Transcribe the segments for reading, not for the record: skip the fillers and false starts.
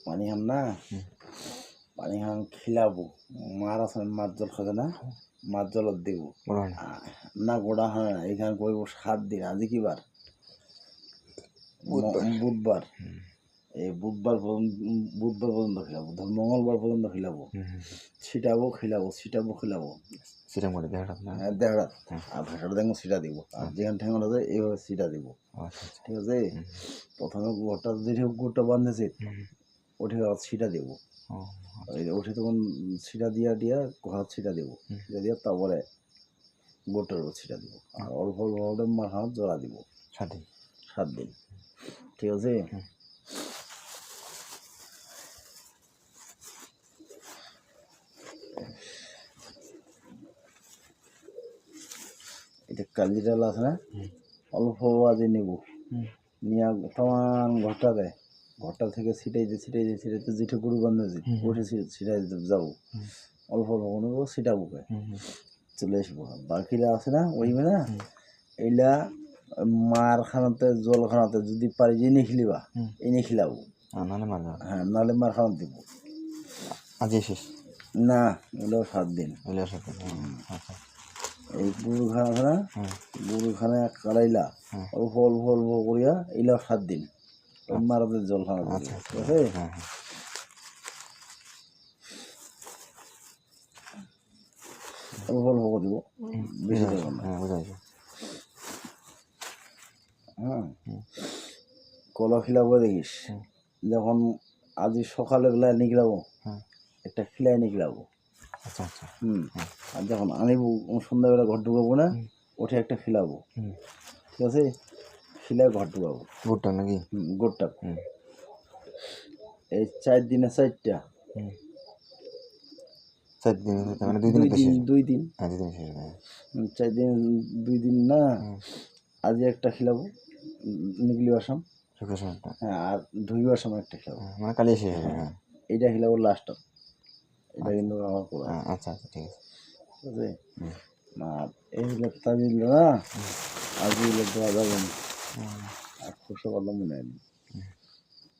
পানি খাম না, পানি খাম খিলাবো। মার আছে, মাছ জল খাবে না, মাছ জলত দিব না। গোড়া হয় না, এখানে করব 7 দিন। আজ কি বার? বুধবার। এই বুধবার পর্যন্ত খিলাবো, ধর মঙ্গলবার পর্যন্ত খিলাবো। ছিটাবো খিলাবো, ছিটাবো খিলাবো। দেড় আর ভাষাটা দেখবো ছিটা দিব। আর যেখানে ঠেঙানো যায় এইভাবে ছিটা দিব। ঠিক আছে, প্রথমে গোটা যেটা গোটা বাঁধেছে ওঠে ছিটা দেবো। ওঠে তখন ছিটা দিয়া ঘর ছিটা দেবো। ছিটা দিয়ে তারপরে গোটার উপর ছিটা দিব। আর অল্প অল্প মাখানো জড়া দিব 7 দিন। ঠিক আছে, এটা কালি ডাল আছে না, অল্প আজে নেব, নিয়ে সমান ঘরটা দেয়। ঘরটা থেকে ছিটাইতে যেটা গরু বান্ধে ওঠে ছিটাইতে যাবো। অল্প অল্প নেবো, ছিটাবো, চলে আসবো। বাকিরা আছে না ওই না, এইলা মার খানাতে জল খানাতে যদি পারি এনে খিলিবা, এনে খিলাবো। হ্যাঁ, নাহলে মার খানা দিব। না, এগুলো 7 দিন। এই গরু খানা আছে না, গরু খানা কাড়াইলা অল্প অল্প অল্প করিয়া এইলা 7 দিন মারাতে জল খানা। ঠিক আছে, অল্প অল্প করে দিব, বেশি দেবো না। হ্যাঁ, কলা খিলাবো দেখিস। যখন আজ সকালে বেলা নিকলাবো, একটা খিলাই নিকলাবো। আর যখন আনিবো সন্ধ্যাবেলা ঘর ঢুকাবো না, ওঠে একটা খিলাবো। ঠিক আছে, খিলাই ঘর ঢুকাবো। গোটটা নাকি? গোটটা। এই 4 দিনে 4টা। 4 দিন মানে 2 দিন 4 দিন 2 দিন না। আজ একটা খিলাবো নিকলিবার সময়, হ্যাঁ, আর ঢুকিবার সময় একটা খিলাবো, মানে কালি শেষ। এইটা খিলাবো লাস্ট। এটা কিন্তু আমার করা। আচ্ছা, ঠিক আছে। ঠিক আছে, আর এই লোকটা দিল না, আজ এই লোক দেওয়া যাবে না। আর খুব সব আল্লাহ মনে হয়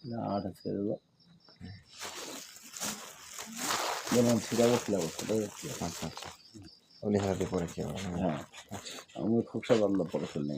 না, 8 আছে দেবো। যেমন ছিটাবো খিলাবো, সেটাই হচ্ছে। আচ্ছা, ওলি হাতে পরে কি হবে? হ্যাঁ, আমি খুব সব আল্লাহ পরে ফেলে